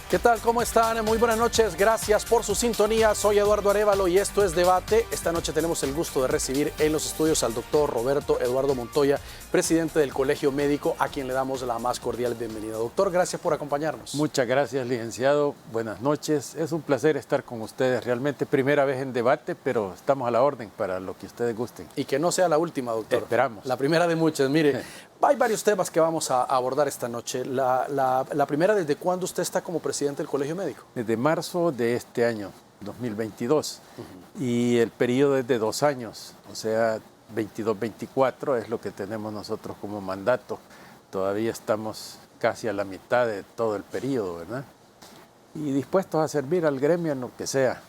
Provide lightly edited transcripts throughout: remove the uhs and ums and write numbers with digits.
¿Qué tal? ¿Cómo están? Muy buenas noches. Gracias por su sintonía. Soy Eduardo Arévalo y esto es Debate. Esta noche tenemos el gusto de recibir en los estudios al doctor Roberto Eduardo Montoya, presidente del Colegio Médico, a quien le damos la más cordial bienvenida. Doctor, gracias por acompañarnos. Muchas gracias, licenciado. Buenas noches. Es un placer estar con ustedes. Realmente primera vez en Debate, pero estamos a la orden para lo que ustedes gusten. Y que no sea la última, doctor. Esperamos. La primera de muchas. Mire, hay varios temas que vamos a abordar esta noche. La primera, ¿desde cuándo usted está como presidente del Colegio Médico? Desde marzo de este año, 2022. Y el periodo es de 2 años, o sea, 22-24 es lo que tenemos nosotros como mandato. Todavía estamos casi a la mitad de todo el periodo, ¿verdad? Y dispuestos a servir al gremio en lo que sea.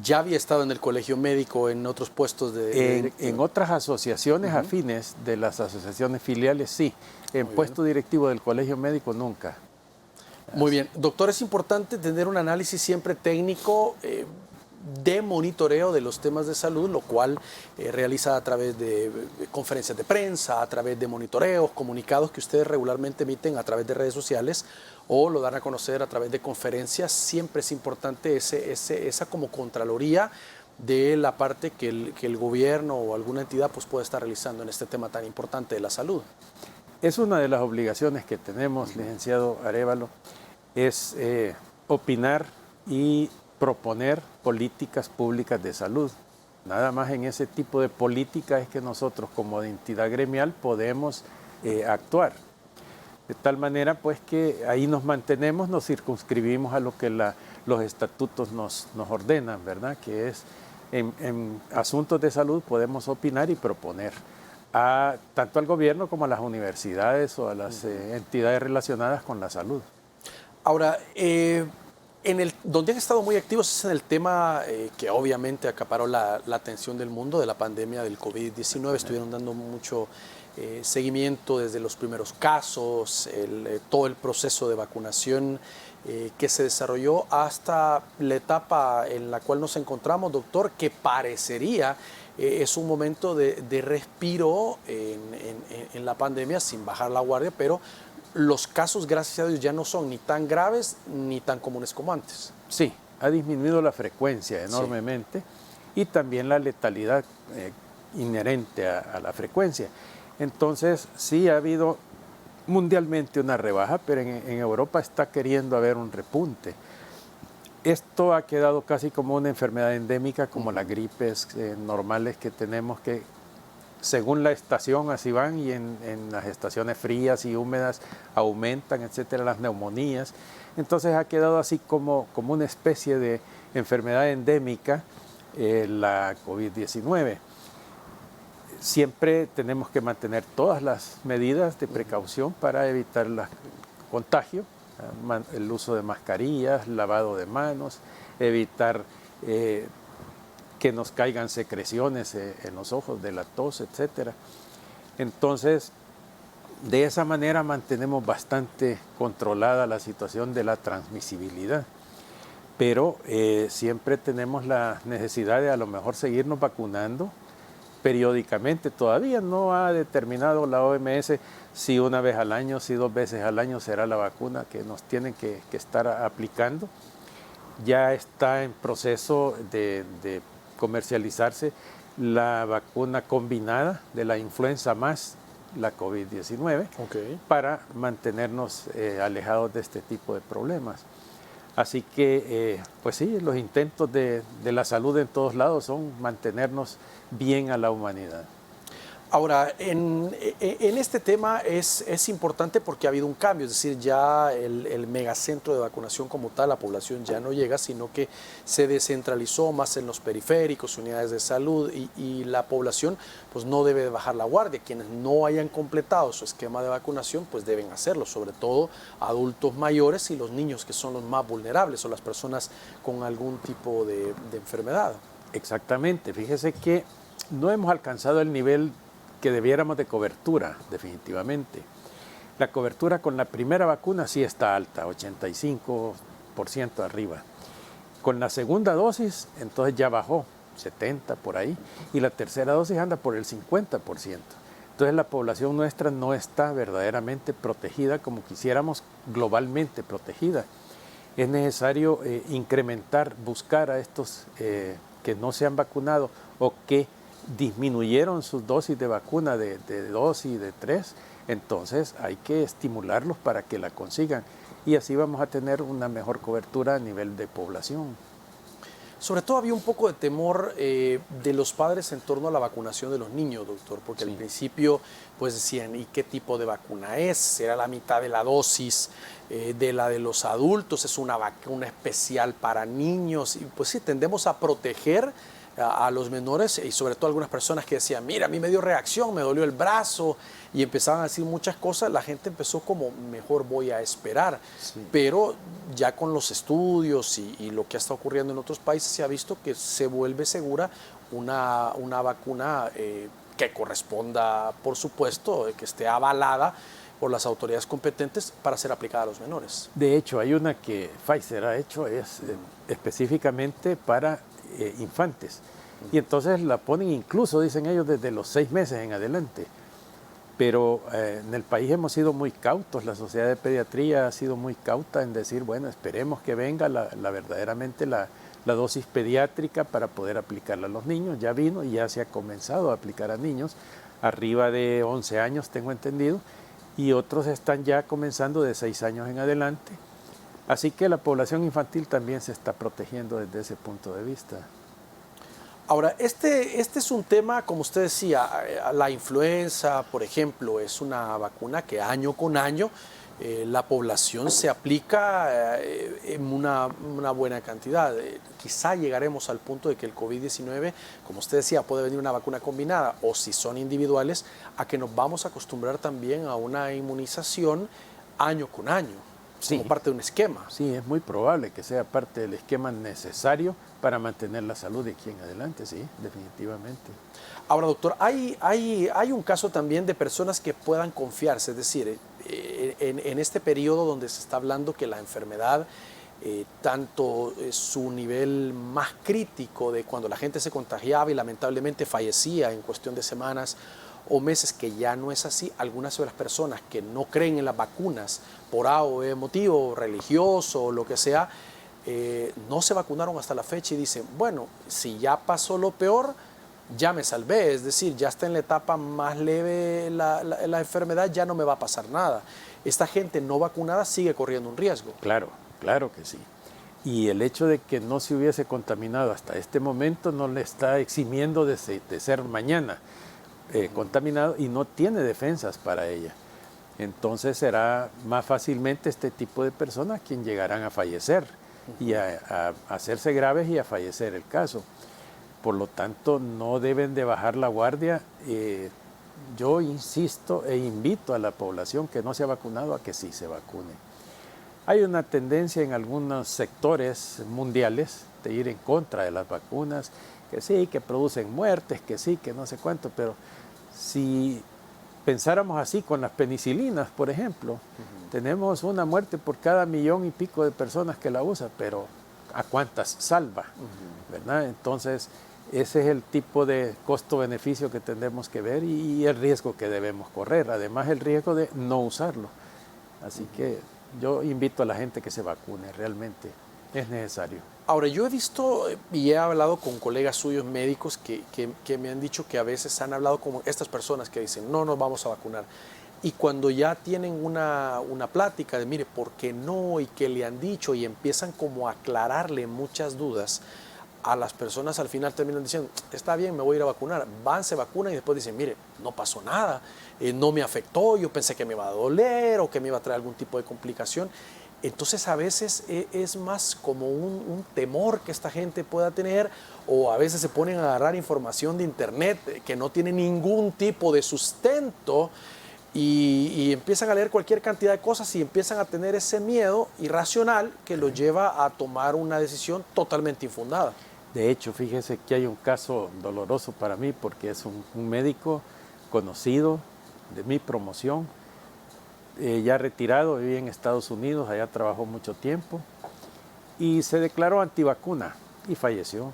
¿Ya había estado en el Colegio Médico en otros puestos de En otras asociaciones afines de las asociaciones filiales, sí. En puesto directivo del Colegio Médico, nunca. Muy bien. Doctor, es importante tener un análisis siempre técnico de monitoreo de los temas de salud, lo cual realiza a través de conferencias de prensa, a través de monitoreos, comunicados que ustedes regularmente emiten a través de redes sociales o lo dan a conocer a través de conferencias. Siempre es importante esa como contraloría de la parte que el gobierno o alguna entidad pues, puede estar realizando en este tema tan importante de la salud. Es una de las obligaciones que tenemos, licenciado Arévalo, es opinar y proponer políticas públicas de salud. Nada más en ese tipo de política es que nosotros como entidad gremial podemos actuar. De tal manera pues que ahí nos mantenemos, nos circunscribimos a lo que los estatutos nos ordenan, ¿verdad? Que es en asuntos de salud podemos opinar y proponer tanto al gobierno como a las universidades o a las entidades relacionadas con la salud. Ahora, donde han estado muy activos es en el tema que obviamente acaparó la atención del mundo de la pandemia del COVID-19. Estuvieron dando mucho seguimiento desde los primeros casos, todo el proceso de vacunación que se desarrolló hasta la etapa en la cual nos encontramos, doctor, que parecería es un momento de respiro en la pandemia sin bajar la guardia, pero los casos, gracias a Dios, ya no son ni tan graves ni tan comunes como antes. Sí, ha disminuido la frecuencia enormemente y también la letalidad inherente a la frecuencia. Entonces, sí ha habido mundialmente una rebaja, pero en Europa está queriendo haber un repunte. Esto ha quedado casi como una enfermedad endémica, como las gripes normales que tenemos, que según la estación así van, y en las estaciones frías y húmedas aumentan, etcétera, las neumonías. Entonces ha quedado así como una especie de enfermedad endémica la COVID-19. Siempre tenemos que mantener todas las medidas de precaución para evitar el contagio, el uso de mascarillas, lavado de manos, evitar que nos caigan secreciones en los ojos de la tos, etc. Entonces, de esa manera mantenemos bastante controlada la situación de la transmisibilidad. Pero siempre tenemos la necesidad de a lo mejor seguirnos vacunando periódicamente. Todavía no ha determinado la OMS si una vez al año, si 2 veces al año será la vacuna que nos tienen que estar aplicando. Ya está en proceso de comercializarse la vacuna combinada de la influenza más la COVID-19 para mantenernos alejados de este tipo de problemas. Así que, pues sí, los intentos de la salud en todos lados son mantenernos bien a la humanidad. Ahora, en este tema es importante porque ha habido un cambio, es decir, ya el megacentro de vacunación como tal, la población ya no llega, sino que se descentralizó más en los periféricos, unidades de salud, y la población pues no debe bajar la guardia. Quienes no hayan completado su esquema de vacunación pues deben hacerlo, sobre todo adultos mayores y los niños, que son los más vulnerables, o las personas con algún tipo de enfermedad. Exactamente, fíjese que no hemos alcanzado el nivel que debiéramos de cobertura, definitivamente. La cobertura con la primera vacuna sí está alta, 85% arriba. Con la segunda dosis, entonces ya bajó, 70 por ahí, y la tercera dosis anda por el 50%. Entonces la población nuestra no está verdaderamente protegida como quisiéramos, globalmente protegida. Es necesario incrementar, buscar a estos que no se han vacunado o que disminuyeron sus dosis de vacuna de 2 y de 3, entonces hay que estimularlos para que la consigan y así vamos a tener una mejor cobertura a nivel de población. Sobre todo había un poco de temor de los padres en torno a la vacunación de los niños, doctor, porque al principio pues decían, ¿y qué tipo de vacuna es? ¿Será la mitad de la dosis de la de los adultos? ¿Es una vacuna especial para niños? Y pues sí, tendemos a proteger a los menores y sobre todo algunas personas que decían, mira, a mí me dio reacción, me dolió el brazo y empezaban a decir muchas cosas, la gente empezó como, mejor voy a esperar. Sí. Pero ya con los estudios y lo que está ocurriendo en otros países se ha visto que se vuelve segura una vacuna que corresponda, por supuesto, que esté avalada por las autoridades competentes para ser aplicada a los menores. De hecho, hay una que Pfizer ha hecho, es específicamente para infantes. Y entonces la ponen incluso, dicen ellos, desde los 6 meses en adelante. Pero en el país hemos sido muy cautos, la Sociedad de Pediatría ha sido muy cauta en decir, bueno, esperemos que venga verdaderamente la dosis pediátrica para poder aplicarla a los niños. Ya vino y ya se ha comenzado a aplicar a niños, arriba de 11 años tengo entendido, y otros están ya comenzando de 6 años en adelante. Así que la población infantil también se está protegiendo desde ese punto de vista. Ahora, este es un tema, como usted decía, la influenza, por ejemplo, es una vacuna que año con año la población se aplica en una buena cantidad. Quizá llegaremos al punto de que el COVID-19, como usted decía, puede venir una vacuna combinada o si son individuales, a que nos vamos a acostumbrar también a una inmunización año con año. Como parte de un esquema. Sí, es muy probable que sea parte del esquema necesario para mantener la salud de aquí en adelante, sí, definitivamente. Ahora, doctor, hay un caso también de personas que puedan confiarse, es decir, en este periodo donde se está hablando que la enfermedad, tanto su nivel más crítico de cuando la gente se contagiaba y lamentablemente fallecía en cuestión de semanas o meses, que ya no es así. Algunas de las personas que no creen en las vacunas por A o B motivo, religioso o lo que sea, no se vacunaron hasta la fecha y dicen, bueno, si ya pasó lo peor, ya me salvé, es decir, ya está en la etapa más leve la enfermedad, ya no me va a pasar nada. Esta gente no vacunada sigue corriendo un riesgo. Claro, claro que sí. Y el hecho de que no se hubiese contaminado hasta este momento no le está eximiendo de ser mañana contaminado y no tiene defensas para ella. Entonces será más fácilmente este tipo de personas quien llegarán a fallecer y a hacerse graves y a fallecer el caso. Por lo tanto, no deben de bajar la guardia. Yo insisto e invito a la población que no se ha vacunado a que sí se vacune. Hay una tendencia en algunos sectores mundiales de ir en contra de las vacunas, que sí, que producen muertes, que sí, que no sé cuánto, pero si pensáramos así con las penicilinas, por ejemplo, tenemos una muerte por cada 1,000,000 y pico de personas que la usan, pero ¿a cuántas salva? ¿Verdad? Entonces, ese es el tipo de costo-beneficio que tendremos que ver y el riesgo que debemos correr, además el riesgo de no usarlo. Así que yo invito a la gente que se vacune, realmente es necesario. Ahora, yo he visto y he hablado con colegas suyos médicos que me han dicho que a veces han hablado con estas personas que dicen, no nos vamos a vacunar. Y cuando ya tienen una plática de, mire, ¿por qué no? Y que le han dicho y empiezan como a aclararle muchas dudas a las personas, al final terminan diciendo, está bien, me voy a ir a vacunar. Van, se vacunan y después dicen, mire, no pasó nada, no me afectó, yo pensé que me iba a doler o que me iba a traer algún tipo de complicación. Entonces a veces es más como un temor que esta gente pueda tener, o a veces se ponen a agarrar información de internet que no tiene ningún tipo de sustento y empiezan a leer cualquier cantidad de cosas y empiezan a tener ese miedo irracional que los lleva a tomar una decisión totalmente infundada. De hecho, fíjese que hay un caso doloroso para mí porque es un médico conocido de mi promoción ya retirado, vivía en Estados Unidos, allá trabajó mucho tiempo y se declaró antivacuna y falleció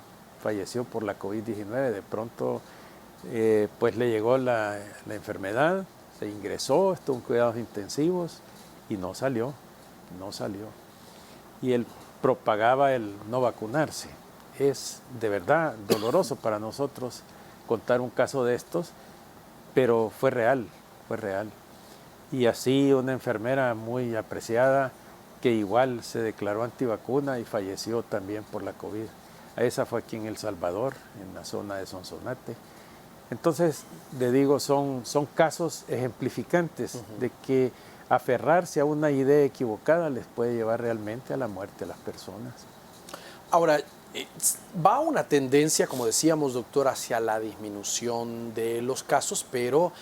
por la COVID-19. De pronto pues le llegó la enfermedad, se ingresó, estuvo en cuidados intensivos y no salió. Y él propagaba el no vacunarse. Es de verdad doloroso para nosotros contar un caso de estos, pero fue real. Y así una enfermera muy apreciada que igual se declaró antivacuna y falleció también por la COVID. Esa fue aquí en El Salvador, en la zona de Sonsonate. Entonces, le digo, son casos ejemplificantes de que aferrarse a una idea equivocada les puede llevar realmente a la muerte a las personas. Ahora, va una tendencia, como decíamos, doctor, hacia la disminución de los casos, pero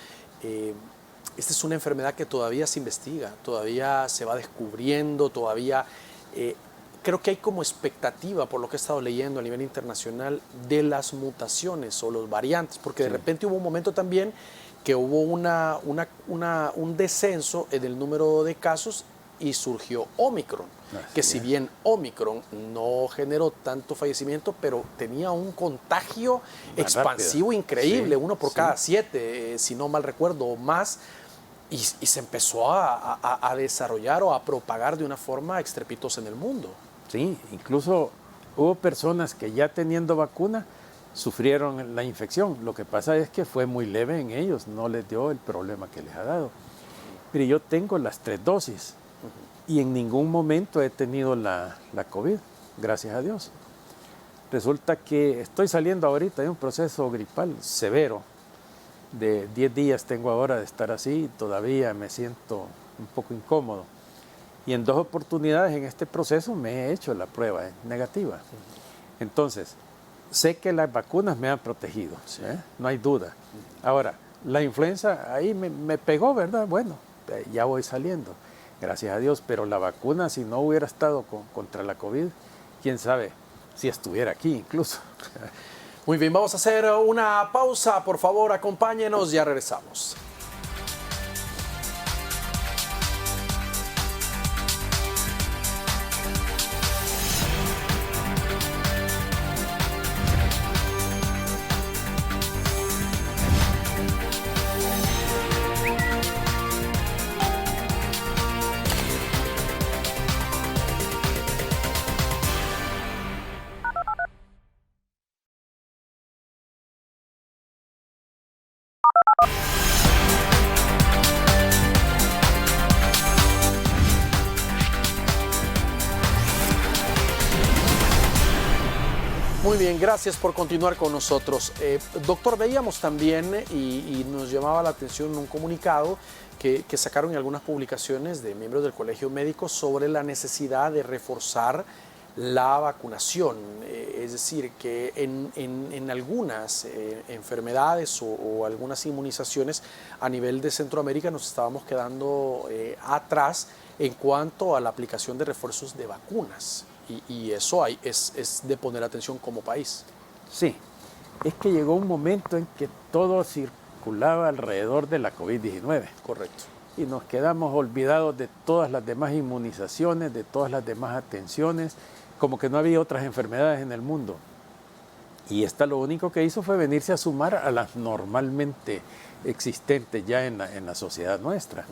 esta es una enfermedad que todavía se investiga, todavía se va descubriendo, todavía creo que hay como expectativa, por lo que he estado leyendo a nivel internacional, de las mutaciones o los variantes, porque de repente hubo un momento también que hubo un descenso en el número de casos y surgió Omicron, que si bien Omicron no generó tanto fallecimiento, pero tenía un contagio expansivo increíble, uno por cada 7, si no mal recuerdo, o más, y se empezó a desarrollar o a propagar de una forma estrepitosa en el mundo. Sí, incluso hubo personas que ya teniendo vacuna sufrieron la infección. Lo que pasa es que fue muy leve en ellos, no les dio el problema que les ha dado. Pero yo tengo las 3 dosis y en ningún momento he tenido la COVID, gracias a Dios. Resulta que estoy saliendo ahorita de un proceso gripal severo. De 10 días tengo ahora de estar así y todavía me siento un poco incómodo. Y en 2 oportunidades en este proceso me he hecho la prueba negativa. Entonces, sé que las vacunas me han protegido, no hay duda. Ahora, la influenza ahí me pegó, ¿verdad? Bueno, ya voy saliendo, gracias a Dios. Pero la vacuna, si no hubiera estado contra la COVID, quién sabe si estuviera aquí incluso. Muy bien, vamos a hacer una pausa. Por favor, acompáñenos, ya regresamos. Muy bien, gracias por continuar con nosotros. Doctor, veíamos también y nos llamaba la atención un comunicado que sacaron en algunas publicaciones de miembros del Colegio Médico sobre la necesidad de reforzar la vacunación. Es decir, que en algunas enfermedades o algunas inmunizaciones a nivel de Centroamérica nos estábamos quedando atrás en cuanto a la aplicación de refuerzos de vacunas. Y eso es de poner atención como país. Sí, es que llegó un momento en que todo circulaba alrededor de la COVID-19. Correcto. Y nos quedamos olvidados de todas las demás inmunizaciones, de todas las demás atenciones, como que no había otras enfermedades en el mundo. Y esta lo único que hizo fue venirse a sumar a las normalmente existentes ya en la sociedad nuestra.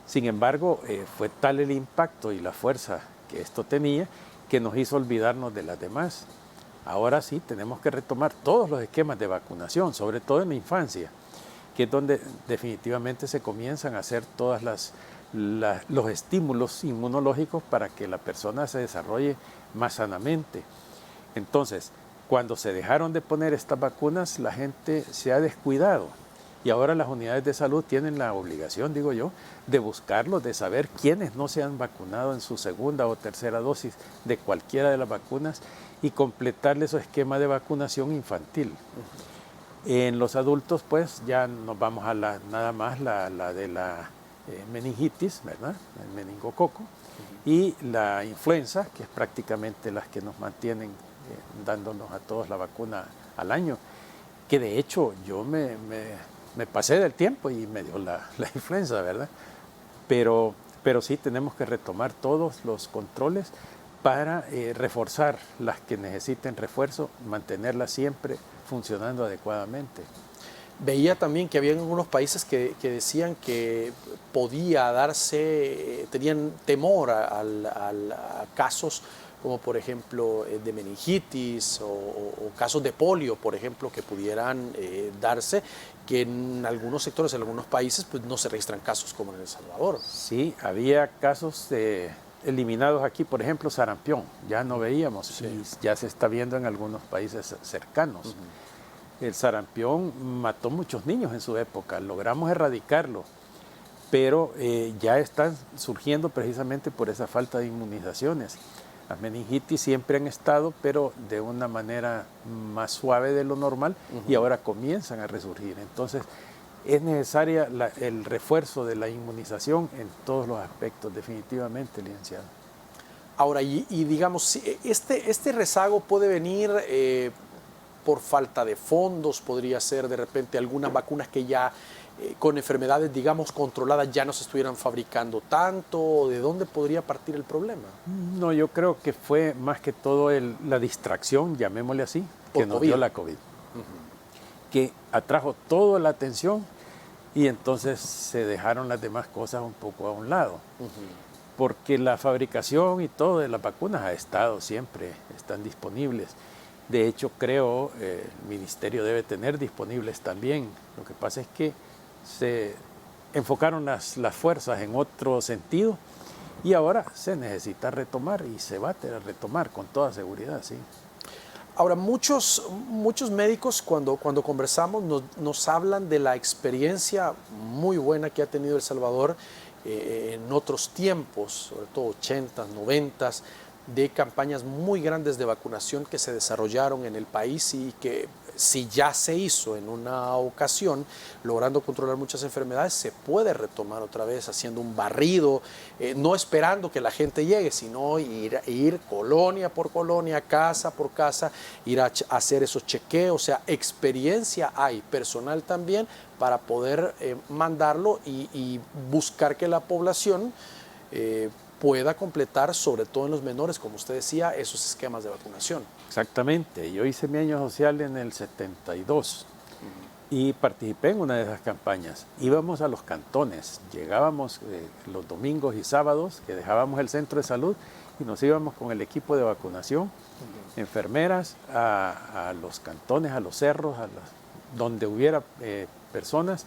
Sin embargo, fue tal el impacto y la fuerza que esto tenía que nos hizo olvidarnos de las demás. Ahora sí tenemos que retomar todos los esquemas de vacunación, sobre todo en la infancia, que es donde definitivamente se comienzan a hacer todos los estímulos inmunológicos para que la persona se desarrolle más sanamente. Entonces, cuando se dejaron de poner estas vacunas, la gente se ha descuidado. Y ahora las unidades de salud tienen la obligación, digo yo, de buscarlos, de saber quiénes no se han vacunado en su segunda o tercera dosis de cualquiera de las vacunas y completarle su esquema de vacunación infantil. En los adultos, pues ya nos vamos a nada más la de la meningitis, ¿verdad? El meningococo, y la influenza, que es prácticamente las que nos mantienen dándonos a todos la vacuna al año, que de hecho yo me pasé del tiempo y me dio la influenza, ¿verdad? pero sí tenemos que retomar todos los controles para reforzar las que necesiten refuerzo, mantenerlas siempre funcionando adecuadamente. Veía también que había algunos países que decían que podía darse, tenían temor a casos como por ejemplo de meningitis o casos de polio, por ejemplo, que pudieran darse, que en algunos sectores, en algunos países, pues no se registran casos como en El Salvador. Sí, había casos eliminados aquí, por ejemplo, sarampión, ya no veíamos, Sí. y ya se está viendo en algunos países cercanos. El sarampión mató muchos niños en su época, logramos erradicarlo, pero ya están surgiendo precisamente por esa falta de inmunizaciones. Las meningitis siempre han estado, pero de una manera más suave de lo normal, y ahora comienzan a resurgir. Entonces, es necesaria el refuerzo de la inmunización en todos los aspectos, definitivamente, licenciado. Ahora, y digamos, este rezago puede venir por falta de fondos, podría ser de repente algunas vacunas que ya con enfermedades, digamos, controladas ya no se estuvieran fabricando tanto. ¿De dónde podría partir el problema? No, yo creo que fue más que todo la distracción, llamémosle así, que nos dio la COVID, que atrajo toda la atención y entonces se dejaron las demás cosas un poco a un lado. Porque la fabricación y todo de las vacunas ha estado siempre, están disponibles. De hecho, creo el ministerio debe tener disponibles también. Lo que pasa es que se enfocaron las fuerzas en otro sentido y ahora se necesita retomar y se va a retomar con toda seguridad, sí. Ahora, muchos médicos cuando conversamos nos hablan de la experiencia muy buena que ha tenido El Salvador en otros tiempos, sobre todo 80s, 90s, de campañas muy grandes de vacunación que se desarrollaron en el país y que si ya se hizo en una ocasión, logrando controlar muchas enfermedades, se puede retomar otra vez haciendo un barrido, no esperando que la gente llegue, sino ir colonia por colonia, casa por casa, ir a hacer esos chequeos. O sea, experiencia hay, personal también, para poder mandarlo y buscar que la población pueda completar, sobre todo en los menores, como usted decía, esos esquemas de vacunación. Exactamente. Yo hice mi año social en el 72 y participé en una de esas campañas. Íbamos a los cantones, llegábamos los domingos y sábados, que dejábamos el centro de salud y nos íbamos con el equipo de vacunación, enfermeras, a los cantones, a los cerros, donde hubiera personas.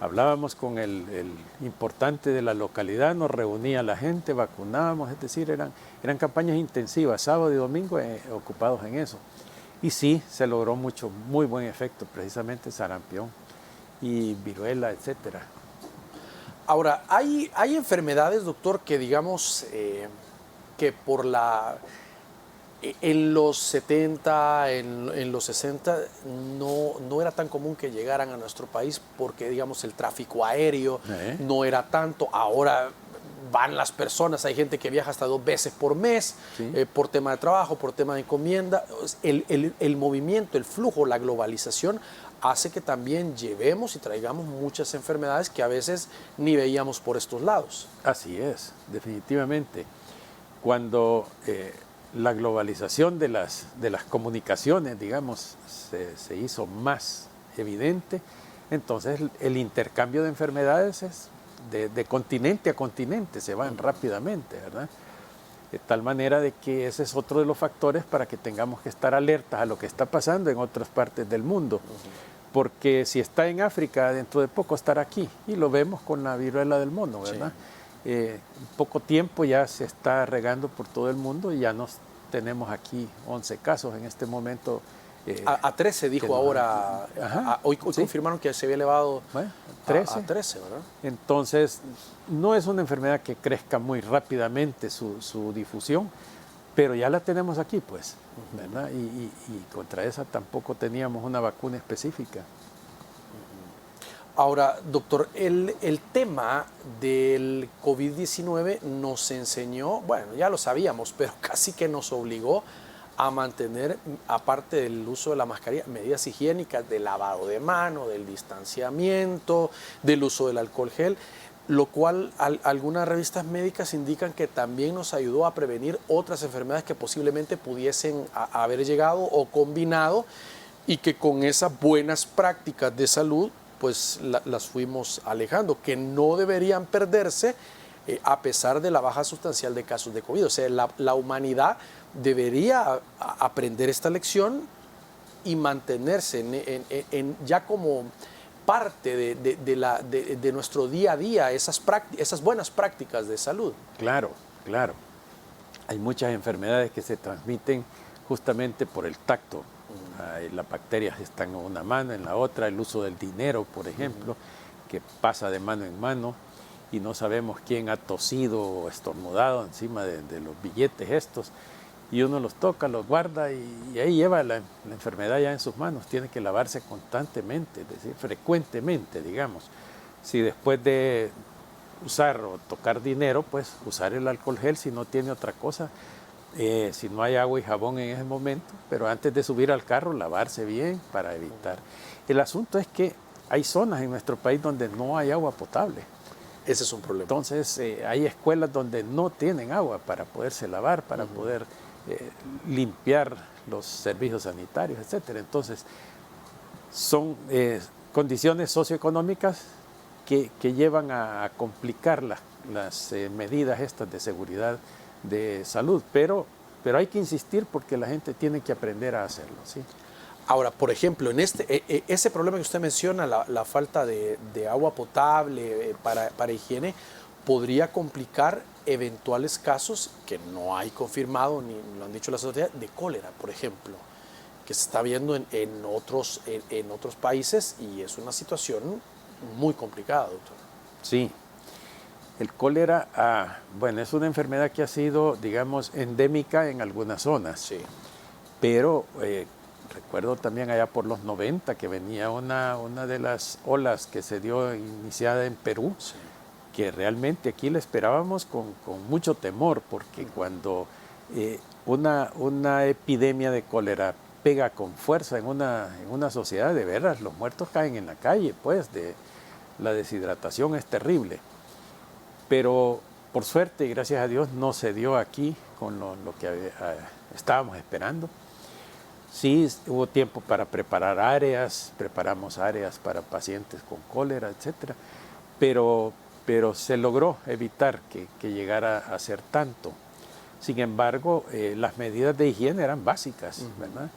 Hablábamos con el importante de la localidad, nos reunía la gente, vacunábamos, es decir, eran campañas intensivas, sábado y domingo ocupados en eso. Y sí, se logró muy buen efecto, precisamente sarampión y viruela, etcétera. Ahora, hay enfermedades, doctor, que digamos que en los 70, en los 60, no era tan común que llegaran a nuestro país porque, digamos, el tráfico aéreo no era tanto. Ahora van las personas, hay gente que viaja hasta 2 veces por mes, sí, por tema de trabajo, por tema de encomienda. El movimiento, el flujo, la globalización hace que también llevemos y traigamos muchas enfermedades que a veces ni veíamos por estos lados. Así es, definitivamente. Cuando la globalización de las comunicaciones, digamos, se hizo más evidente, entonces el intercambio de enfermedades es de continente a continente, se van rápidamente, ¿verdad? De tal manera de que ese es otro de los factores para que tengamos que estar alertas a lo que está pasando en otras partes del mundo. Porque si está en África, dentro de poco estará aquí, y lo vemos con la viruela del mono, ¿verdad? Sí. En poco tiempo ya se está regando por todo el mundo y ya tenemos aquí 11 casos en este momento. A 13 dijo ahora, hoy sí, confirmaron que se había elevado 13. A 13, ¿verdad? Entonces, no es una enfermedad que crezca muy rápidamente su difusión, pero ya la tenemos aquí, pues, ¿verdad? Y contra esa tampoco teníamos una vacuna específica. Ahora, doctor, el tema del COVID-19 nos enseñó, bueno, ya lo sabíamos, pero casi que nos obligó a mantener, aparte del uso de la mascarilla, medidas higiénicas de lavado de mano, del distanciamiento, del uso del alcohol gel. lo cual algunas revistas médicas indican que también nos ayudó a prevenir otras enfermedades que posiblemente pudiesen haber llegado o combinado, y que con esas buenas prácticas de salud pues las fuimos alejando, que no deberían perderse a pesar de la baja sustancial de casos de COVID. O sea, la humanidad debería aprender esta lección y mantenerse ya como parte de nuestro día a día, esas buenas prácticas de salud. Claro, claro. Hay muchas enfermedades que se transmiten justamente por el tacto. Las bacterias están en una mano, en la otra, el uso del dinero, por ejemplo, que pasa de mano en mano y no sabemos quién ha tosido o estornudado encima de los billetes estos, y uno los toca, los guarda y ahí lleva la enfermedad ya en sus manos. Tiene que lavarse constantemente, es decir, frecuentemente, digamos. Si después de usar o tocar dinero, pues usar el alcohol gel si no tiene otra cosa. Si no hay agua y jabón en ese momento, pero antes de subir al carro, lavarse bien para evitar. El asunto es que hay zonas en nuestro país donde no hay agua potable. Ese es un problema. Entonces, hay escuelas donde no tienen agua para poderse lavar, para poder limpiar los servicios sanitarios, etc. Entonces, son condiciones socioeconómicas que llevan a complicar las medidas estas de seguridad de salud, pero hay que insistir porque la gente tiene que aprender a hacerlo, ¿sí? Ahora, por ejemplo, en ese problema que usted menciona, la falta de agua potable para higiene, podría complicar eventuales casos que no hay confirmado, ni lo han dicho las autoridades, de cólera, por ejemplo, que se está viendo en otros países, y es una situación muy complicada, doctor. Sí. El cólera, bueno, es una enfermedad que ha sido, digamos, endémica en algunas zonas. Sí. Pero recuerdo también allá por los 90 que venía una de las olas que se dio iniciada en Perú, sí, que realmente aquí la esperábamos con mucho temor, porque cuando una epidemia de cólera pega con fuerza en una sociedad, de veras, los muertos caen en la calle, pues, la deshidratación es terrible. Pero por suerte y gracias a Dios no se dio aquí con lo que estábamos esperando. Sí, hubo tiempo para preparar preparamos áreas para pacientes con cólera, etc. Pero se logró evitar que llegara a ser tanto. Sin embargo, las medidas de higiene eran básicas, ¿verdad?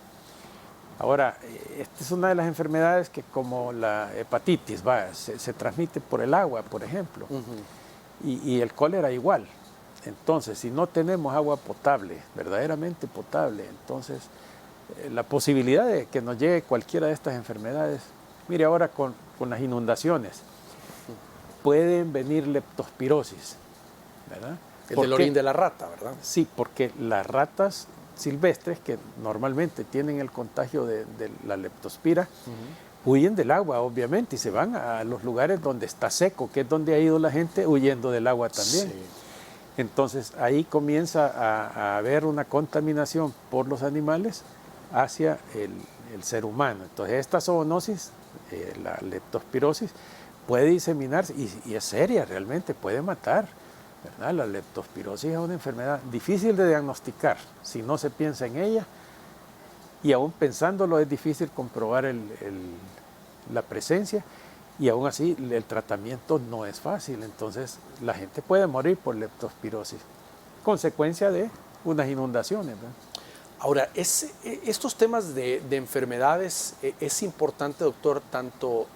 Ahora, esta es una de las enfermedades que, como la hepatitis, se transmite por el agua, por ejemplo. Y el cólera igual. Entonces, si no tenemos agua potable, verdaderamente potable, entonces la posibilidad de que nos llegue cualquiera de estas enfermedades, mire ahora con las inundaciones, pueden venir leptospirosis, ¿verdad? El del orín de la rata, ¿verdad? Sí, porque las ratas silvestres, que normalmente tienen el contagio de la leptospira, huyen del agua, obviamente, y se van a los lugares donde está seco, que es donde ha ido la gente huyendo del agua también. Sí. Entonces, ahí comienza a haber una contaminación por los animales hacia el ser humano. Entonces, esta zoonosis, la leptospirosis, puede diseminarse y es seria realmente, puede matar, ¿verdad? La leptospirosis es una enfermedad difícil de diagnosticar si no se piensa en ella, y aún pensándolo es difícil comprobar la presencia, y aún así el tratamiento no es fácil. Entonces la gente puede morir por leptospirosis, consecuencia de unas inundaciones, ¿verdad? Ahora, estos temas de enfermedades, es importante, doctor, tanto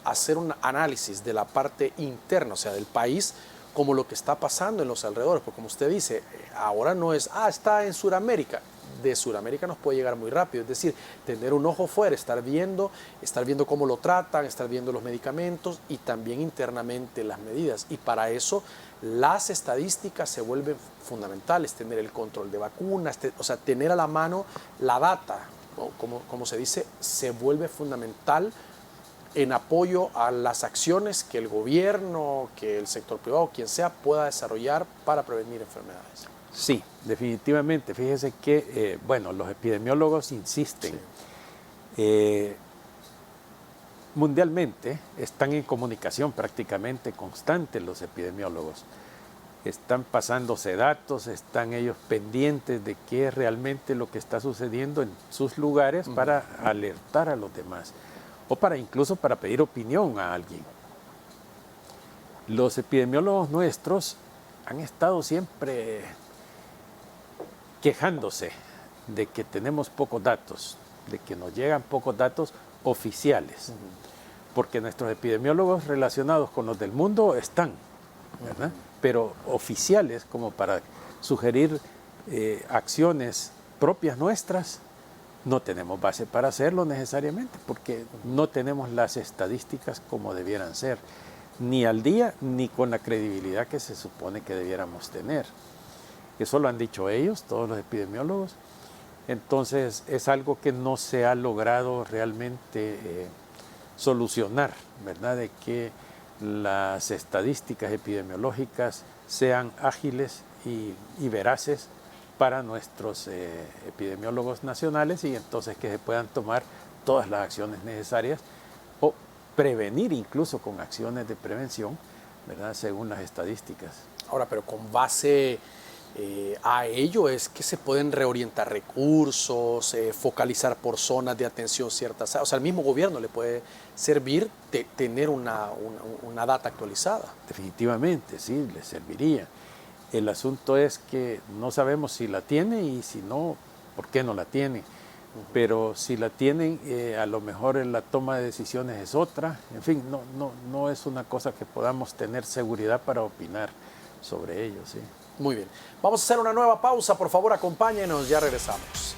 hacer un análisis de la parte interna, o sea, del país, como lo que está pasando en los alrededores, porque como usted dice, ahora no es, está en Sudamérica. De Sudamérica nos puede llegar muy rápido, es decir, tener un ojo fuera, estar viendo cómo lo tratan, estar viendo los medicamentos y también internamente las medidas. Y para eso las estadísticas se vuelven fundamentales, tener el control de vacunas, o sea, tener a la mano la data, ¿no? Como se dice, se vuelve fundamental en apoyo a las acciones que el gobierno, que el sector privado, quien sea, pueda desarrollar para prevenir enfermedades. Sí, definitivamente. Fíjese que, bueno, los epidemiólogos insisten. Sí. mundialmente están en comunicación prácticamente constante los epidemiólogos. Están pasándose datos, están ellos pendientes de qué es realmente lo que está sucediendo en sus lugares para alertar a los demás o incluso para pedir opinión a alguien. Los epidemiólogos nuestros han estado siempre quejándose de que tenemos pocos datos, de que nos llegan pocos datos oficiales, porque nuestros epidemiólogos relacionados con los del mundo están, ¿verdad? Pero oficiales como para sugerir acciones propias nuestras, no tenemos base para hacerlo necesariamente, porque no tenemos las estadísticas como debieran ser, ni al día, ni con la credibilidad que se supone que debiéramos tener. Eso lo han dicho ellos, todos los epidemiólogos. Entonces es algo que no se ha logrado realmente solucionar, ¿verdad? De que las estadísticas epidemiológicas sean ágiles y veraces para nuestros epidemiólogos nacionales y entonces que se puedan tomar todas las acciones necesarias o prevenir incluso con acciones de prevención, ¿verdad? Según las estadísticas. Ahora, pero con base a ello es que se pueden reorientar recursos, focalizar por zonas de atención ciertas. O sea, al mismo gobierno le puede servir de tener una data actualizada. Definitivamente, sí, le serviría. El asunto es que no sabemos si la tiene y si no, ¿por qué no la tiene? Pero si la tienen, a lo mejor la toma de decisiones es otra. En fin, no es una cosa que podamos tener seguridad para opinar sobre ello, sí. Muy bien. Vamos a hacer una nueva pausa. Por favor, acompáñenos. Ya regresamos.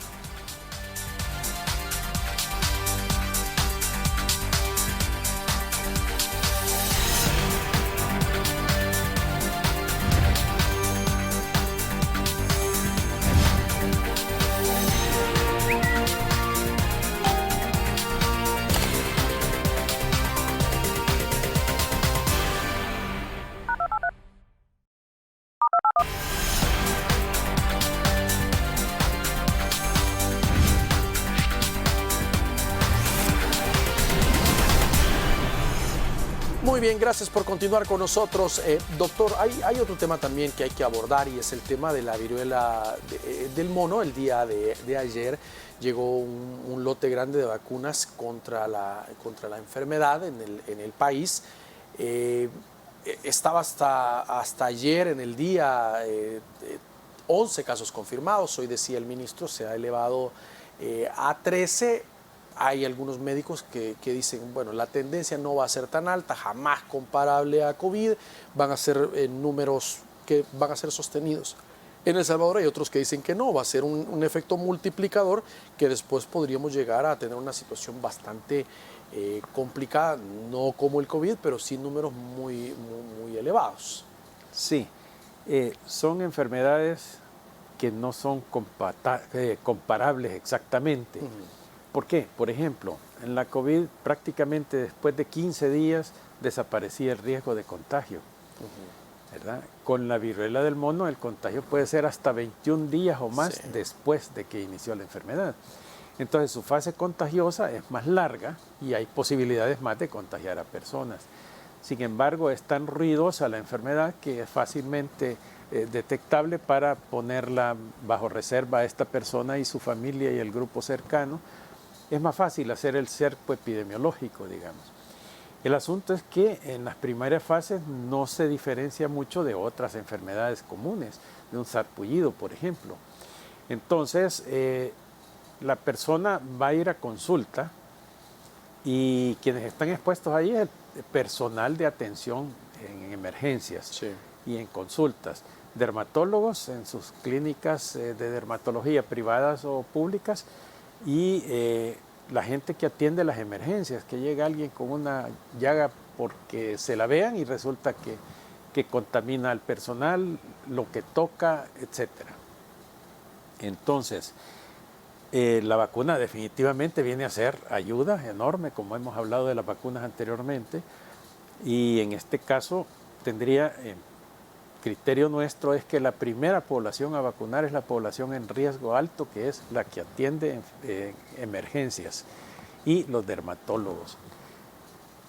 Muy bien, gracias por continuar con nosotros. Doctor, hay otro tema también que hay que abordar y es el tema de la viruela del mono. El día de ayer llegó un lote grande de vacunas contra la enfermedad en el país. Estaba hasta ayer en el día 11 casos confirmados. Hoy decía el ministro, se ha elevado a 13. Hay algunos médicos que dicen, bueno, la tendencia no va a ser tan alta, jamás comparable a COVID, van a ser números que van a ser sostenidos. En El Salvador hay otros que dicen que no, va a ser un efecto multiplicador que después podríamos llegar a tener una situación bastante complicada, no como el COVID, pero sí números muy elevados. Sí, son enfermedades que no son comparables exactamente. ¿Por qué? Por ejemplo, en la COVID prácticamente después de 15 días desaparecía el riesgo de contagio, ¿verdad? Con la viruela del mono el contagio puede ser hasta 21 días o más después de que inició la enfermedad. Entonces su fase contagiosa es más larga y hay posibilidades más de contagiar a personas. Sin embargo, es tan ruidosa la enfermedad que es fácilmente detectable para ponerla bajo reserva a esta persona y su familia y el grupo cercano. Es más fácil hacer el cerco epidemiológico, digamos. El asunto es que en las primeras fases no se diferencia mucho de otras enfermedades comunes, de un sarpullido, por ejemplo. Entonces, la persona va a ir a consulta y quienes están expuestos ahí es el personal de atención en emergencias y en consultas. Dermatólogos en sus clínicas de dermatología privadas o públicas, y la gente que atiende las emergencias, que llega alguien con una llaga porque se la vean y resulta que contamina al personal, lo que toca, etc. Entonces, la vacuna definitivamente viene a ser ayuda enorme, como hemos hablado de las vacunas anteriormente, y en este caso tendría... criterio nuestro es que la primera población a vacunar es la población en riesgo alto, que es la que atiende emergencias, y los dermatólogos.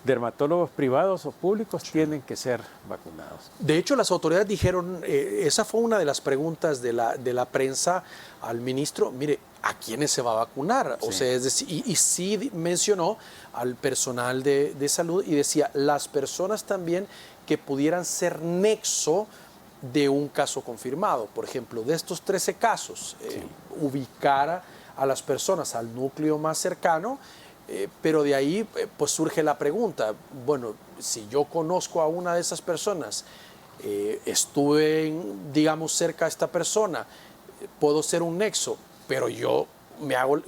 dermatólogos privados o públicos tienen que ser vacunados. De hecho, las autoridades dijeron, esa fue una de las preguntas de la prensa al ministro, mire, ¿a quiénes se va a vacunar? Sí. O sea, es decir, y sí mencionó al personal de salud y decía, las personas también que pudieran ser nexo de un caso confirmado. Por ejemplo, de estos 13 casos, ubicar a las personas al núcleo más cercano. Pero de ahí pues surge la pregunta, bueno, si yo conozco a una de esas personas, estuve, digamos, cerca a esta persona, puedo ser un nexo, pero yo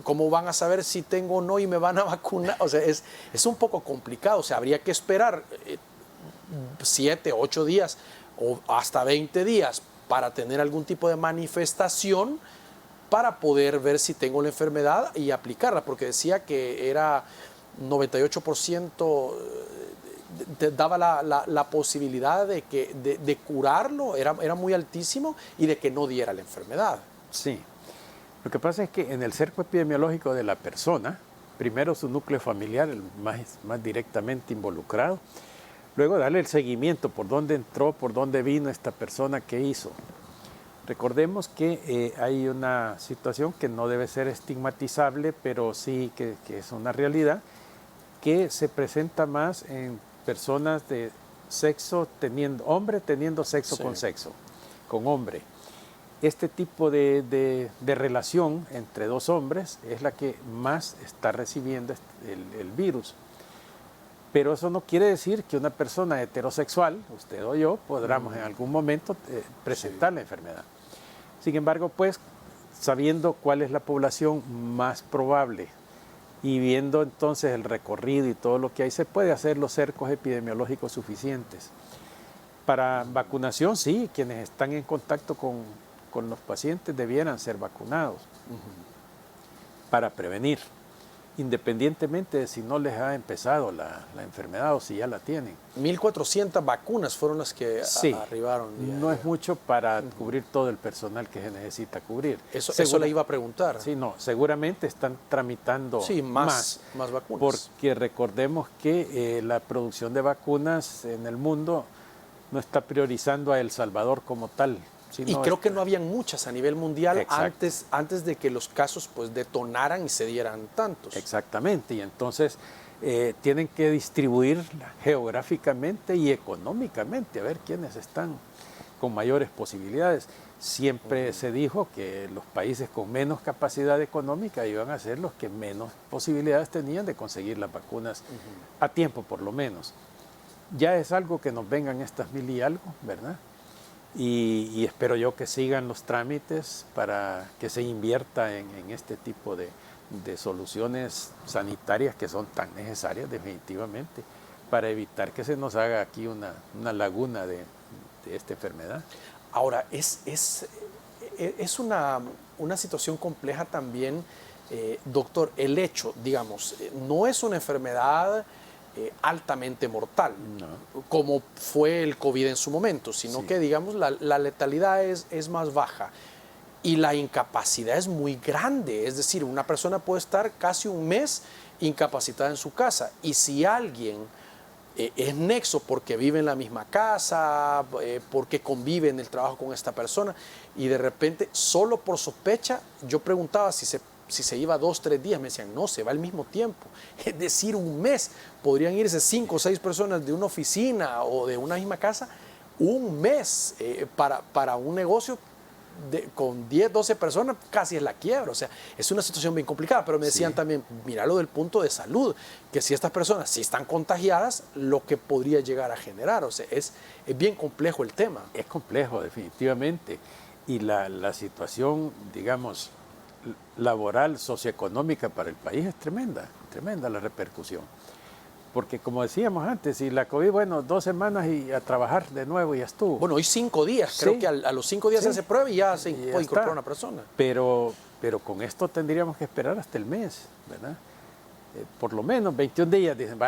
¿cómo van a saber si tengo o no y me van a vacunar? O sea, es un poco complicado, o sea, habría que esperar 7, 8 días o hasta 20 días para tener algún tipo de manifestación para poder ver si tengo la enfermedad y aplicarla, porque decía que era 98%, daba la posibilidad de curarlo, era muy altísimo, y de que no diera la enfermedad. Sí, lo que pasa es que en el cerco epidemiológico de la persona, primero su núcleo familiar, el más directamente involucrado, luego darle el seguimiento, por dónde entró, por dónde vino esta persona, qué hizo. Recordemos que hay una situación que no debe ser estigmatizable, pero sí que es una realidad, que se presenta más en personas de sexo hombre teniendo sexo con sexo, con hombre. Este tipo de relación entre dos hombres es la que más está recibiendo el virus. Pero eso no quiere decir que una persona heterosexual, usted o yo, podamos en algún momento presentar la enfermedad. Sin embargo, pues, sabiendo cuál es la población más probable y viendo entonces el recorrido y todo lo que hay, se puede hacer los cercos epidemiológicos suficientes. Para vacunación, sí, quienes están en contacto con los pacientes debieran ser vacunados para prevenir, independientemente de si no les ha empezado la enfermedad o si ya la tienen. 1.400 vacunas fueron las que arribaron. No es mucho para cubrir todo el personal que se necesita cubrir. Eso le iba a preguntar. Sí, no, seguramente están tramitando más vacunas. Porque recordemos que la producción de vacunas en el mundo no está priorizando a El Salvador como tal. Y creo que no habían muchas a nivel mundial antes de que los casos pues detonaran y se dieran tantos. Exactamente, y entonces tienen que distribuir geográficamente y económicamente, a ver quiénes están con mayores posibilidades. Siempre se dijo que los países con menos capacidad económica iban a ser los que menos posibilidades tenían de conseguir las vacunas a tiempo, por lo menos. Ya es algo que nos vengan estas 1.000 y algo, ¿verdad? Y espero yo que sigan los trámites para que se invierta en este tipo de soluciones sanitarias que son tan necesarias definitivamente para evitar que se nos haga aquí una laguna de esta enfermedad. Ahora, es una situación compleja también, doctor, el hecho, digamos, no es una enfermedad altamente mortal, como fue el COVID en su momento, sino que, digamos, la letalidad es más baja y la incapacidad es muy grande. Es decir, una persona puede estar casi un mes incapacitada en su casa, y si alguien es nexo porque vive en la misma casa, porque convive en el trabajo con esta persona, y de repente, solo por sospecha, yo preguntaba si se iba 2, 3 días, me decían, no, se va al mismo tiempo. Es decir, un mes. Podrían irse 5 o 6 personas de una oficina o de una misma casa, un mes para un negocio con 10, 12 personas, casi es la quiebra. O sea, es una situación bien complicada, pero me decían también, míralo del punto de salud, que si estas personas si están contagiadas, lo que podría llegar a generar. O sea, es bien complejo el tema. Es complejo, definitivamente. Y la situación, digamos, laboral, socioeconómica para el país es tremenda la repercusión. Porque como decíamos antes, si la COVID, 2 semanas y a trabajar de nuevo y ya estuvo. Bueno, hoy 5 días, creo que a los 5 días se hace prueba y ya se puede incorporar una persona. Pero con esto tendríamos que esperar hasta el mes, ¿verdad? Por lo menos 21 días, dicen,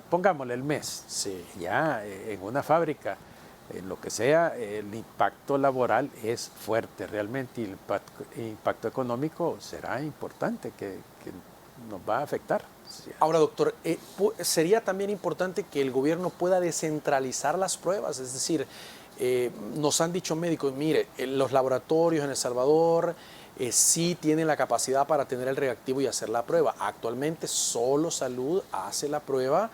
pongámosle el mes. Sí. Ya en una fábrica, lo que sea, el impacto laboral es fuerte realmente, y el impacto económico será importante, que nos va a afectar. Ahora, doctor, sería también importante que el gobierno pueda descentralizar las pruebas, es decir, nos han dicho médicos, mire, los laboratorios en El Salvador sí tienen la capacidad para tener el reactivo y hacer la prueba. Actualmente solo Salud hace la prueba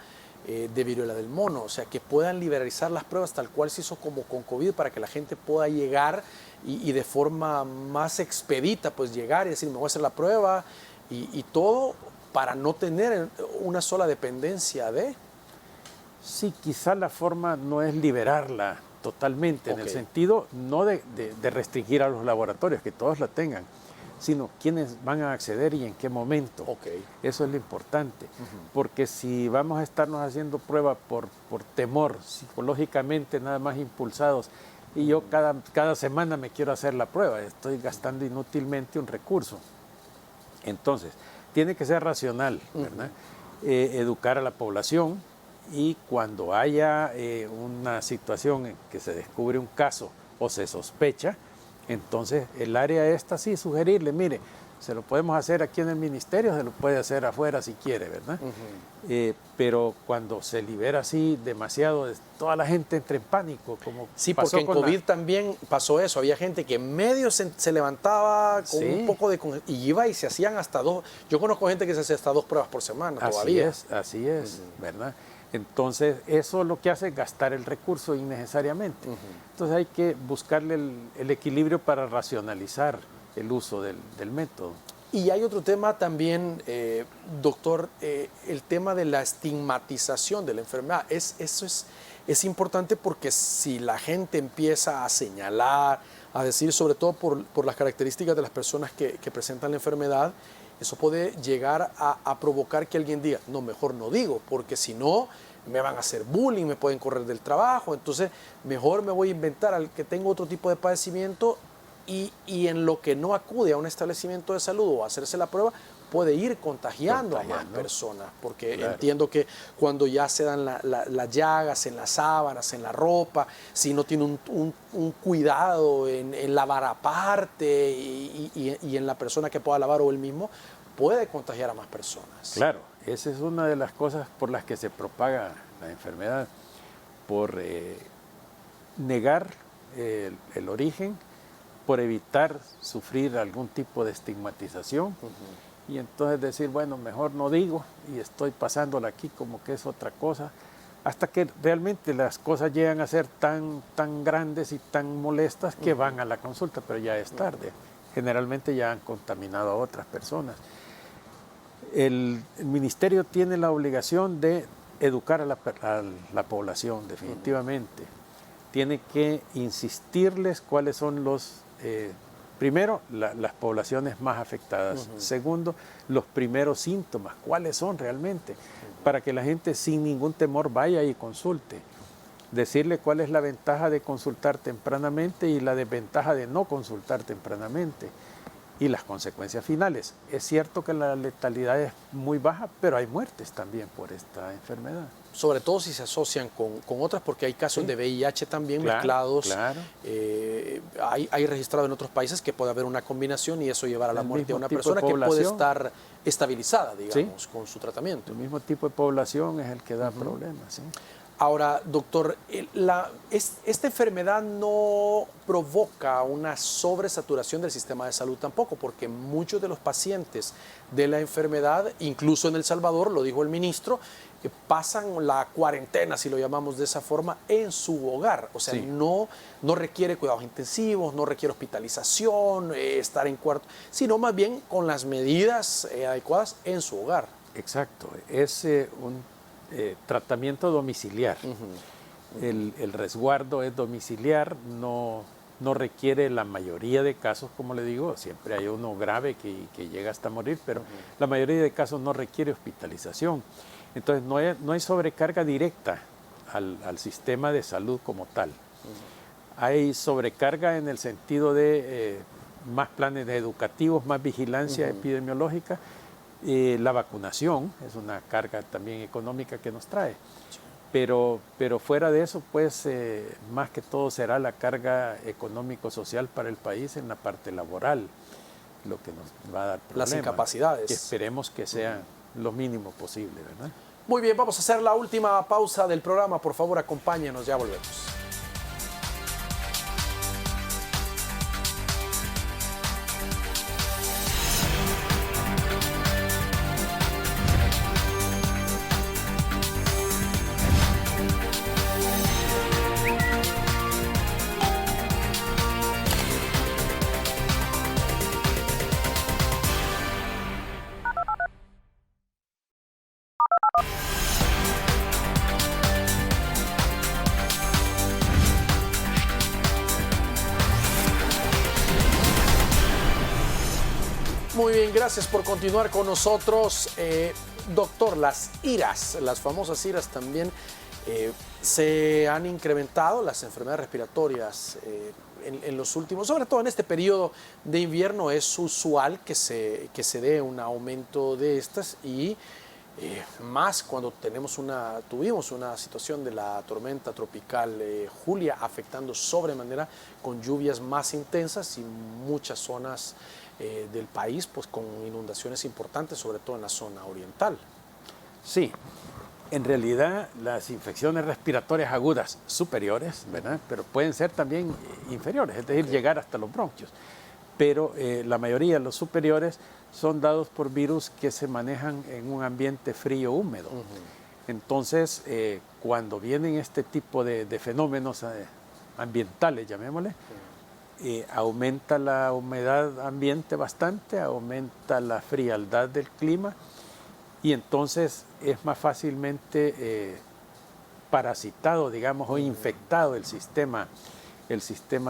de viruela del mono, o sea, que puedan liberalizar las pruebas tal cual se hizo como con COVID para que la gente pueda llegar y de forma más expedita, pues llegar y decir, me voy a hacer la prueba y todo para no tener una sola dependencia de... Sí, quizá la forma no es liberarla totalmente, en el sentido no de restringir a los laboratorios, que todos la tengan, sino quiénes van a acceder y en qué momento. Eso es lo importante, porque si vamos a estarnos haciendo pruebas por temor, psicológicamente nada más impulsados, y yo cada semana me quiero hacer la prueba, estoy gastando inútilmente un recurso. Entonces, tiene que ser racional, ¿verdad? Educar a la población, y cuando haya una situación en que se descubre un caso o se sospecha, entonces el área esta sí sugerirle, mire, se lo podemos hacer aquí en el ministerio, se lo puede hacer afuera si quiere, ¿verdad? Pero cuando se libera así demasiado, toda la gente entra en pánico. Como sí, porque en COVID también pasó eso, había gente que medio se levantaba con un poco de... y iba y se hacían hasta 2, yo conozco gente que se hace hasta 2 pruebas por semana todavía. Así es, ¿verdad? Entonces, eso lo que hace es gastar el recurso innecesariamente. Entonces, hay que buscarle el equilibrio para racionalizar el uso del método. Y hay otro tema también, doctor, el tema de la estigmatización de la enfermedad. Eso es importante porque si la gente empieza a señalar, a decir, sobre todo por las características de las personas que presentan la enfermedad, eso puede llegar a provocar que alguien diga, no, mejor no digo, porque si no me van a hacer bullying, me pueden correr del trabajo, entonces mejor me voy a inventar al que tengo otro tipo de padecimiento y en lo que no acude a un establecimiento de salud o a hacerse la prueba, puede ir contagiando a más personas, porque entiendo que cuando ya se dan las llagas en las sábanas, en la ropa, si no tiene un cuidado en lavar aparte y en la persona que pueda lavar o él mismo, puede contagiar a más personas. Claro, esa es una de las cosas por las que se propaga la enfermedad, por negar el origen, por evitar sufrir algún tipo de estigmatización. Y entonces decir, bueno, mejor no digo y estoy pasándola aquí como que es otra cosa, hasta que realmente las cosas llegan a ser tan grandes y tan molestas que van a la consulta, pero ya es tarde. Generalmente ya han contaminado a otras personas. El ministerio tiene la obligación de educar a la población, definitivamente. Tiene que insistirles cuáles son los... primero, las poblaciones más afectadas. Segundo, los primeros síntomas, cuáles son realmente, para que la gente sin ningún temor vaya y consulte. Decirle cuál es la ventaja de consultar tempranamente y la desventaja de no consultar tempranamente. Y las consecuencias finales. Es cierto que la letalidad es muy baja, pero hay muertes también por esta enfermedad. Sobre todo si se asocian con otras, porque hay casos de VIH también mezclados. Claro. Hay registrado en otros países que puede haber una combinación y eso llevar a la muerte a una persona que puede estar estabilizada, digamos, con su tratamiento. El mismo tipo de población es el que da problemas. ¿Sí? Ahora, doctor, esta enfermedad no provoca una sobresaturación del sistema de salud tampoco, porque muchos de los pacientes de la enfermedad, incluso en El Salvador, lo dijo el ministro, pasan la cuarentena, si lo llamamos de esa forma, en su hogar. O sea, no requiere cuidados intensivos, no requiere hospitalización, estar en cuarto, sino más bien con las medidas adecuadas en su hogar. Exacto, es un tratamiento domiciliar. El resguardo es domiciliar, no requiere la mayoría de casos, como le digo, siempre hay uno grave que llega hasta morir, pero la mayoría de casos no requiere hospitalización. Entonces no hay sobrecarga directa al sistema de salud como tal. Hay sobrecarga en el sentido de más planes educativos, más vigilancia epidemiológica. La vacunación es una carga también económica que nos trae, pero fuera de eso, pues más que todo será la carga económico-social para el país en la parte laboral, lo que nos va a dar problemas. Las incapacidades. Que esperemos que sean lo mínimo posible, ¿verdad? Muy bien, vamos a hacer la última pausa del programa. Por favor, acompáñenos, ya volvemos. Muy bien, gracias por continuar con nosotros. Doctor, las IRAS, las famosas IRAS también se han incrementado, las enfermedades respiratorias en los últimos, sobre todo en este periodo de invierno, es usual que se dé un aumento de estas y más cuando tuvimos una situación de la tormenta tropical Julia afectando sobremanera con lluvias más intensas y muchas zonas del país pues con inundaciones importantes, sobre todo en la zona oriental. Sí, en realidad las infecciones respiratorias agudas superiores, ¿verdad? Pero pueden ser también inferiores, es decir, llegar hasta los bronquios. Pero la mayoría de los superiores son dados por virus que se manejan en un ambiente frío húmedo. Entonces, cuando vienen este tipo de fenómenos ambientales, llamémosle, aumenta la humedad ambiente bastante, aumenta la frialdad del clima y entonces es más fácilmente parasitado, digamos, o infectado el sistema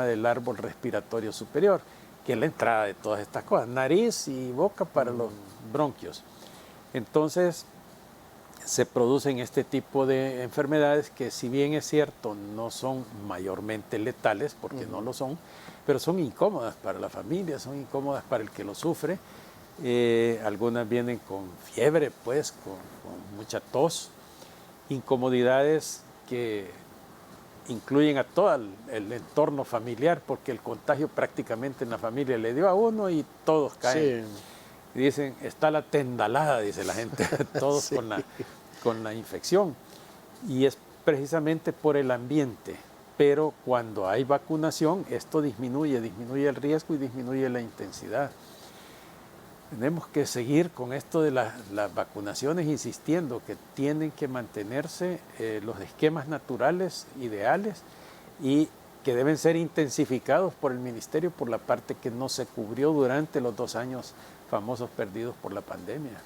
del árbol respiratorio superior, que es la entrada de todas estas cosas, nariz y boca para los bronquios. Entonces se producen este tipo de enfermedades que, si bien es cierto, no son mayormente letales, porque no lo son, pero son incómodas para la familia, son incómodas para el que lo sufre. Algunas vienen con fiebre, pues, con mucha tos, incomodidades que incluyen a todo el entorno familiar, porque el contagio prácticamente en la familia le dio a uno y todos caen. Sí. Y dicen, está la tendalada, dice la gente, todos sí. con la infección. Y es precisamente por el ambiente. Pero cuando hay vacunación, esto disminuye el riesgo y disminuye la intensidad. Tenemos que seguir con esto de las vacunaciones, insistiendo que tienen que mantenerse los esquemas naturales ideales y que deben ser intensificados por el Ministerio por la parte que no se cubrió durante los 2 años famosos perdidos por la pandemia.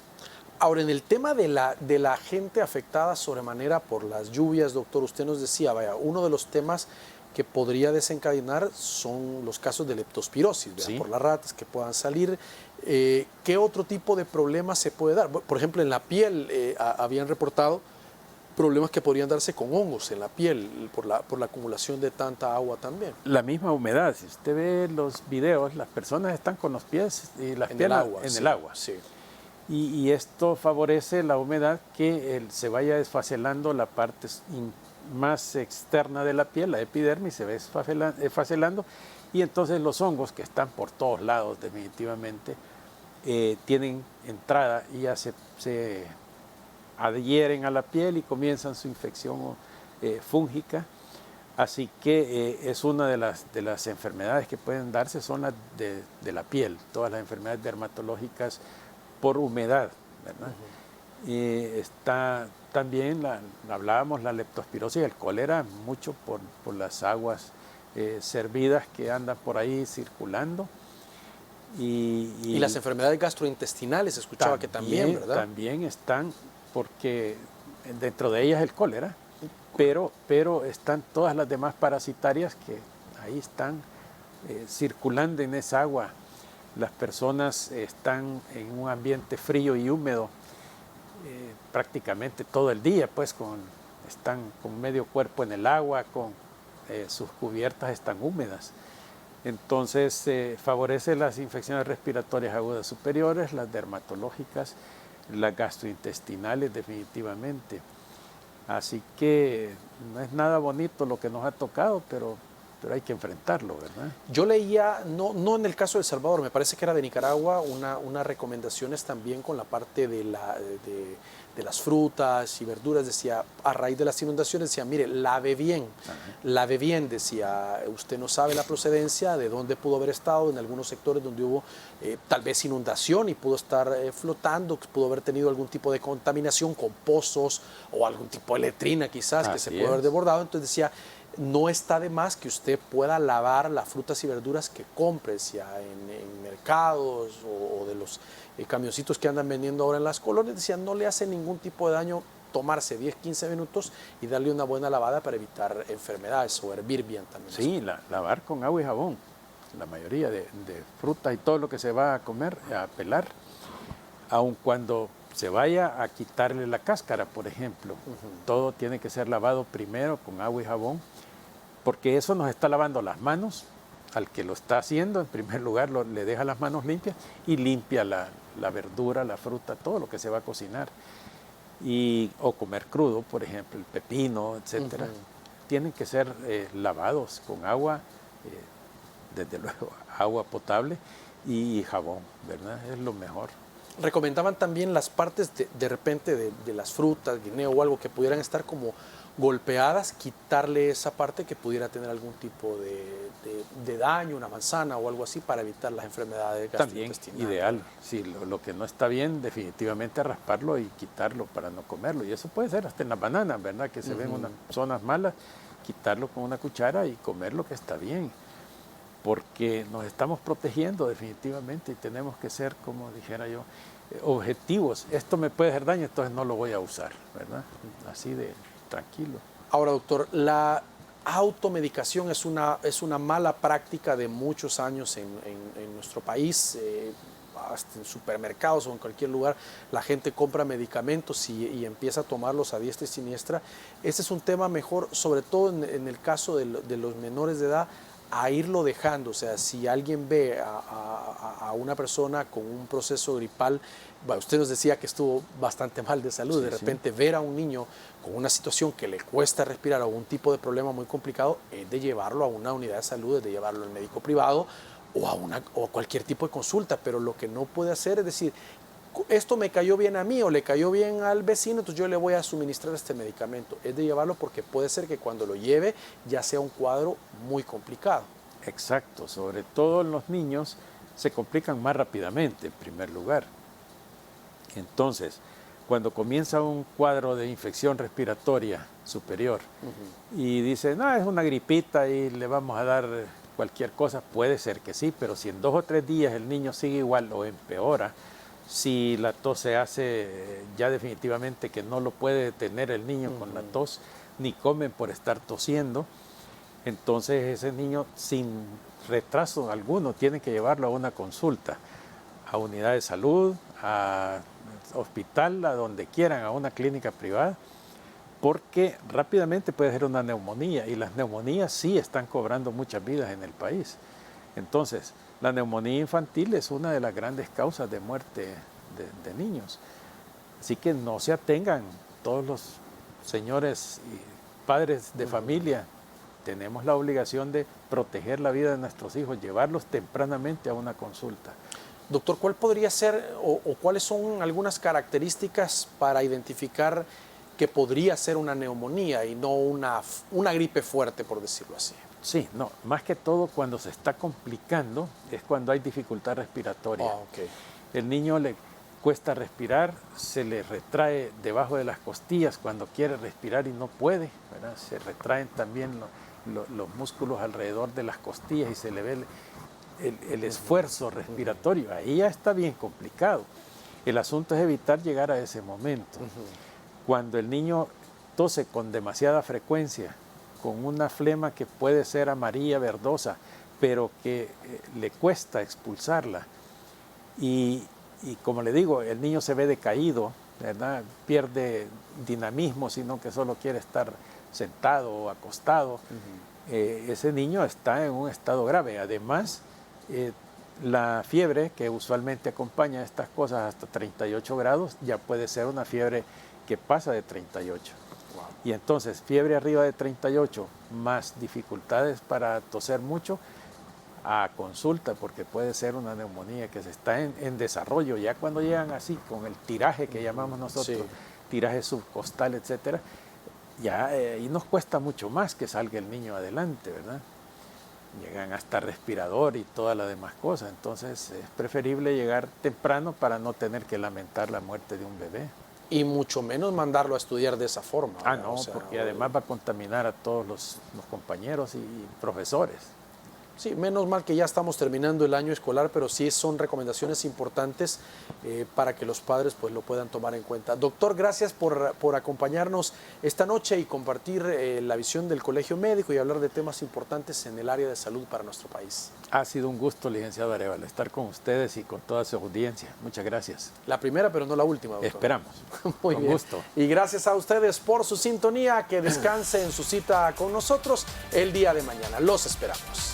Ahora, en el tema de la gente afectada sobremanera por las lluvias, doctor, usted nos decía, vaya, uno de los temas que podría desencadenar son los casos de leptospirosis, ¿sí? Por las ratas que puedan salir. ¿Qué otro tipo de problemas se puede dar? Por ejemplo, en la piel habían reportado problemas que podrían darse con hongos en la piel por la acumulación de tanta agua también. La misma humedad, si usted ve los videos, las personas están con los pies y las piernas en el agua. Sí. Y esto favorece la humedad, que se vaya desfaselando la parte más externa de la piel, la epidermis, se ve desfaselando, y entonces los hongos, que están por todos lados definitivamente, tienen entrada y ya se adhieren a la piel y comienzan su infección fúngica. Así que es una de las enfermedades que pueden darse, son las de la piel, todas las enfermedades dermatológicas por humedad, ¿verdad? Está también, hablábamos, la leptospirosis y el cólera, mucho por las aguas servidas que andan por ahí circulando. Y las enfermedades gastrointestinales, escuchaba que también, ¿verdad? También están, porque dentro de ellas el cólera, pero están todas las demás parasitarias que ahí están circulando en esa agua. Las personas están en un ambiente frío y húmedo prácticamente todo el día, pues están con medio cuerpo en el agua, sus cubiertas están húmedas. Entonces favorece las infecciones respiratorias agudas superiores, las dermatológicas, las gastrointestinales definitivamente. Así que no es nada bonito lo que nos ha tocado, pero pero hay que enfrentarlo, ¿verdad? Yo leía, no en el caso de El Salvador, me parece que era de Nicaragua, unas recomendaciones también con la parte de las frutas y verduras. Decía, a raíz de las inundaciones, decía, mire, lave bien, decía, usted no sabe la procedencia, de dónde pudo haber estado, en algunos sectores donde hubo tal vez inundación y pudo estar flotando, pudo haber tenido algún tipo de contaminación con pozos o algún tipo de letrina quizás que se pudo haber desbordado. Entonces decía, no está de más que usted pueda lavar las frutas y verduras que compre, ya en mercados o de los camioncitos que andan vendiendo ahora en las colonias. Decía, no le hace ningún tipo de daño tomarse 10, 15 minutos y darle una buena lavada para evitar enfermedades o hervir bien también. Sí, lavar con agua y jabón. La mayoría de frutas y todo lo que se va a comer, a pelar, aun cuando se vaya a quitarle la cáscara, por ejemplo. Todo tiene que ser lavado primero con agua y jabón, porque eso nos está lavando las manos. Al que lo está haciendo, en primer lugar, le deja las manos limpias y limpia la verdura, la fruta, todo lo que se va a cocinar. O comer crudo, por ejemplo, el pepino, etcétera. Tienen que ser lavados con agua, desde luego, agua potable y jabón, ¿verdad? Es lo mejor. Recomendaban también las partes de repente de las frutas, guineo o algo que pudieran estar como golpeadas, quitarle esa parte que pudiera tener algún tipo de daño, una manzana o algo así, para evitar las enfermedades gastrointestinales. También ideal, sí, lo que no está bien, definitivamente rasparlo y quitarlo para no comerlo. Y eso puede ser hasta en las bananas, ¿verdad? Que se ven unas zonas malas, quitarlo con una cuchara y comer lo que está bien. Porque nos estamos protegiendo definitivamente y tenemos que ser, como dijera yo, objetivos. Esto me puede hacer daño, entonces no lo voy a usar, ¿verdad? Así de tranquilo. Ahora, doctor, la automedicación es una mala práctica de muchos años en nuestro país. Hasta en supermercados o en cualquier lugar la gente compra medicamentos y empieza a tomarlos a diestra y siniestra. Este es un tema mejor, sobre todo en el caso de los menores de edad, a irlo dejando. O sea, si alguien ve a una persona con un proceso gripal, bueno, usted nos decía que estuvo bastante mal de salud, de repente ver a un niño con una situación que le cuesta respirar o un tipo de problema muy complicado, es de llevarlo a una unidad de salud, es de llevarlo al médico privado o a cualquier tipo de consulta. Pero lo que no puede hacer es decir, esto me cayó bien a mí o le cayó bien al vecino, entonces yo le voy a suministrar este medicamento. Es de llevarlo porque puede ser que cuando lo lleve ya sea un cuadro muy complicado. Exacto, sobre todo en los niños se complican más rápidamente, en primer lugar. Entonces, cuando comienza un cuadro de infección respiratoria superior y dicen, no, es una gripita y le vamos a dar cualquier cosa, puede ser que sí, pero si en 2 o 3 días el niño sigue igual o empeora, si la tos se hace ya definitivamente que no lo puede detener el niño con la tos, ni comen por estar tosiendo, entonces ese niño sin retraso alguno tiene que llevarlo a una consulta, a unidad de salud, a hospital, a donde quieran, a una clínica privada, porque rápidamente puede ser una neumonía y las neumonías sí están cobrando muchas vidas en el país. Entonces, la neumonía infantil es una de las grandes causas de muerte de niños. Así que no se atengan todos los señores y padres de familia. Tenemos la obligación de proteger la vida de nuestros hijos, llevarlos tempranamente a una consulta. Doctor, ¿cuál podría ser o cuáles son algunas características para identificar que podría ser una neumonía y no una gripe fuerte, por decirlo así? Sí, no, más que todo cuando se está complicando es cuando hay dificultad respiratoria. El niño le cuesta respirar, se le retrae debajo de las costillas cuando quiere respirar y no puede, ¿verdad? Se retraen también los músculos alrededor de las costillas y se le ve el esfuerzo respiratorio. Ahí ya está bien complicado. El asunto es evitar llegar a ese momento. Cuando el niño tose con demasiada frecuencia, con una flema que puede ser amarilla, verdosa, pero que le cuesta expulsarla. Y como le digo, el niño se ve decaído, ¿verdad? Pierde dinamismo, sino que solo quiere estar sentado o acostado. Ese niño está en un estado grave. Además, la fiebre, que usualmente acompaña estas cosas hasta 38 grados, ya puede ser una fiebre que pasa de 38. Y entonces, fiebre arriba de 38, más dificultades para toser mucho, a consulta, porque puede ser una neumonía que se está en desarrollo. Ya cuando llegan así, con el tiraje que llamamos nosotros, Sí. tiraje subcostal, etcétera, ya ahí nos cuesta mucho más que salga el niño adelante, ¿verdad? Llegan hasta respirador y todas las demás cosas. Entonces es preferible llegar temprano para no tener que lamentar la muerte de un bebé. Y mucho menos mandarlo a estudiar de esa forma. Ah, ¿verdad? no, O sea, porque además va a contaminar a todos los compañeros y profesores. sí, menos mal que ya estamos terminando el año escolar, pero sí son recomendaciones importantes para que los padres pues, lo puedan tomar en cuenta. Doctor, gracias por acompañarnos esta noche y compartir la visión del Colegio Médico y hablar de temas importantes en el área de salud para nuestro país. Ha sido un gusto, licenciado Arevalo, estar con ustedes y con toda su audiencia. Muchas gracias. La primera, pero no la última, doctor. Esperamos. Muy con bien. gusto. Y gracias a ustedes por su sintonía. Que descanse en su cita con nosotros el día de mañana. Los esperamos.